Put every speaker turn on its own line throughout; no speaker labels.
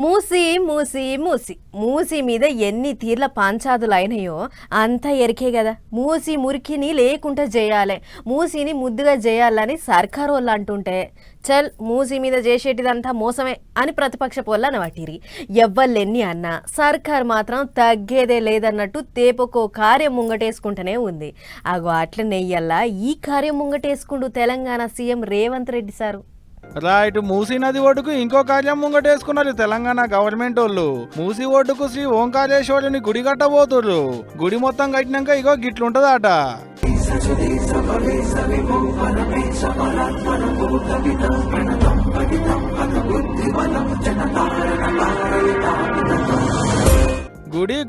మూసి మూసి మూసి మూసి మీద ఎన్ని తీర్ల పంచాదులైనాయో అంత ఎరికే కదా. మూసి మురికిని లేకుండా చేయాలి, మూసిని ముద్దుగా చేయాలని సర్కారు వాళ్ళు అంటుంటే చల్ మూసి మీద చేసేటిదంతా మోసమే అని ప్రతిపక్ష పోళ్ళని పట్టిరి. ఎవ్వళ్ళెన్ని అన్నా సర్కారు మాత్రం తగ్గేదే లేదన్నట్టు తేపకో కార్యం ముంగటేసుకుంటూనే ఉంది. అగో అట్ల నెయ్యల్లా ఈ కార్యం ముంగటేసుకుంటూ Telangana CM Revanth Reddy sir.
Right. Musi నది ఒడ్డుకు ఇంకో కార్యం ముంగటేసుకున్నారు తెలంగాణ గవర్నమెంట్ వాళ్ళు. మూసీ ఒడ్డుకు శ్రీ ఓంకారేశ్వరుని గుడి కట్టబోతుర్రు. గుడి మొత్తం కట్టినాక ఇగో గిట్లుంటదట.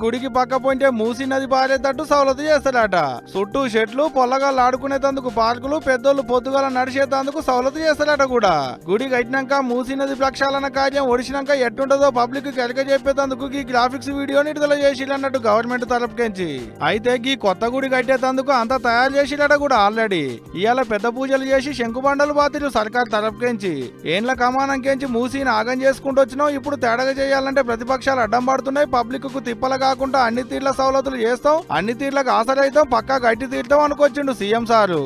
గుడికి పక్క పోంటే మూసీ నది పారేటట్టు సౌలత చేస్తాడట. చుట్టూ చెట్లు పొల్లగాళ్ళు ఆడుకునేందుకు పార్కులు, పెద్దోళ్ళు పొద్దుగాల నడిచేందుకు సౌలత చేస్తాడట. కూడా గుడి కట్టినాక మూసీ నది ప్రక్షాళన కార్యం ఒడిచినాక ఎట్టుంటదో పబ్లిక్ కెలక చెప్పేందుకు ఈ గ్రాఫిక్స్ వీడియోని విడుదల చేసిల్లన్నట్టు గవర్నమెంట్ తరపుకెంచి. అయితే ఈ కొత్త గుడి కట్టేందుకు అంతా తయారు చేసిలట కూడా ఆల్రెడీ. ఇవాళ పెద్ద పూజలు చేసి శంకుబండలు బాతిరు సర్కార్ తరపుకెంచి. ఏండ్ల కమానంకెంచి మూసీని ఆగం చేసుకుంటూ వచ్చినాం. ఇప్పుడు తేడాగా చేయాలంటే ప్రతిపక్షాలు అడ్డం పడుతున్నాయి. పబ్లిక్ కు తిప్పలు కాకుండా అన్ని తీర్ల సౌలతులు చేస్తాం, అన్ని తీర్లకు ఆసరైతాం, పక్కా గట్టి తీర్థం అనుకొచ్చిండు సీఎం సారు.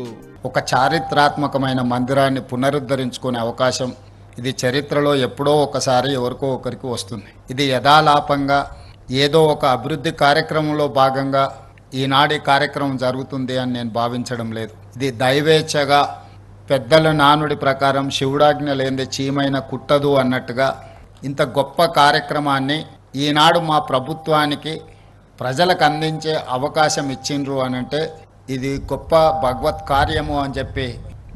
ఒక చారిత్రాత్మకమైన మందిరాన్ని పునరుద్ధరించుకునే అవకాశం ఇది చరిత్రలో ఎప్పుడో ఒకసారి ఎవరికో ఒకరికి వస్తుంది. ఇది యథాలాపంగా ఏదో ఒక అభివృద్ధి కార్యక్రమంలో భాగంగా ఈనాటి కార్యక్రమం జరుగుతుంది అని నేను భావించడం లేదు. ఇది దైవేచ్ఛగా పెద్దల నానుడి ప్రకారం శివుడాజ్ఞ లేనిదే చీమైన కుట్టదు అన్నట్టుగా ఇంత గొప్ప కార్యక్రమాన్ని ఈనాడు మా ప్రభుత్వానికి ప్రజలకు అందించే అవకాశం ఇచ్చిండ్రు అనంటే ఇది గొప్ప భగవత్ కార్యము అని చెప్పి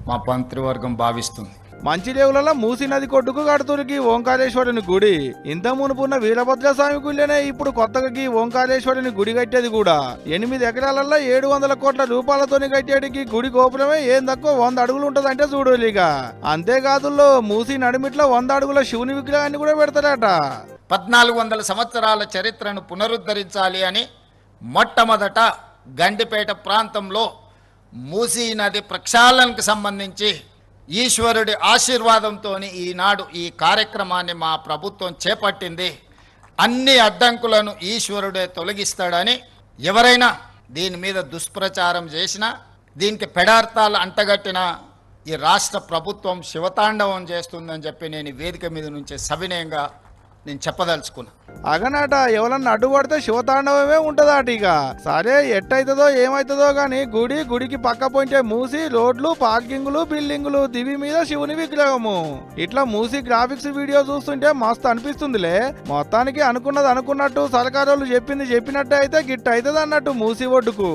మా మంత్రివర్గం భావిస్తుంది.
మంచిరేవులలో మూసీ నది కొట్టుకు కడుతురికి ఓంకారేశ్వరుని గుడి. ఇంత మునుపున్న వీరభద్ర స్వామి గుళ్ళనే ఇప్పుడు కొత్తగా ఓంకారేశ్వరుని గుడి కట్టేది కూడా. 8 ఎకరాలలో 700 కోట్ల రూపాయలతోని కట్టేటికి గుడి గోపురమే ఏం తక్కువ 100 అడుగులు ఉంటదంటే చూడలేక. అంతేకాదు మూసీ నడిమిట్లో 100 అడుగుల శివుని విగ్రహాన్ని కూడా పెడతారట.
1400 సంవత్సరాల చరిత్రను పునరుద్ధరించాలి అని మొట్టమొదట గండిపేట ప్రాంతంలో మూసీ నది ప్రక్షాళనకు సంబంధించి ఈశ్వరుడి ఆశీర్వాదంతో ఈనాడు ఈ కార్యక్రమాన్ని మా ప్రభుత్వం చేపట్టింది. అన్ని అడ్డంకులను ఈశ్వరుడే తొలగిస్తాడని ఎవరైనా దీని మీద దుష్ప్రచారం చేసినా, దీనికి పెడార్థాలు అంటగట్టిన ఈ రాష్ట్ర ప్రభుత్వం శివతాండవం చేస్తుందని చెప్పి నేను వేదిక మీద నుంచి సవినయంగా నేను చెప్పదలుచుకున్నా.
అగనాట ఎవరన్నా అడ్డుపడితే శివతాండవమే ఉంటదాట. ఇక సరే ఎట్టయితుందో ఏమైతుందో గాని గుడికి పక్క పోయింటే మూసి రోడ్లు, పార్కింగులు, బిల్డింగులు, దివి మీద శివుని విగ్రహము. ఇట్లా మూసి గ్రాఫిక్స్ వీడియో చూస్తుంటే మస్తు అనిపిస్తుందిలే. మొత్తానికి అనుకున్నది అనుకున్నట్టు సర్కారు వాళ్ళు చెప్పింది చెప్పినట్టే అయితే గిట్ట అవుతుంది అన్నట్టు మూసి ఒడ్డుకు.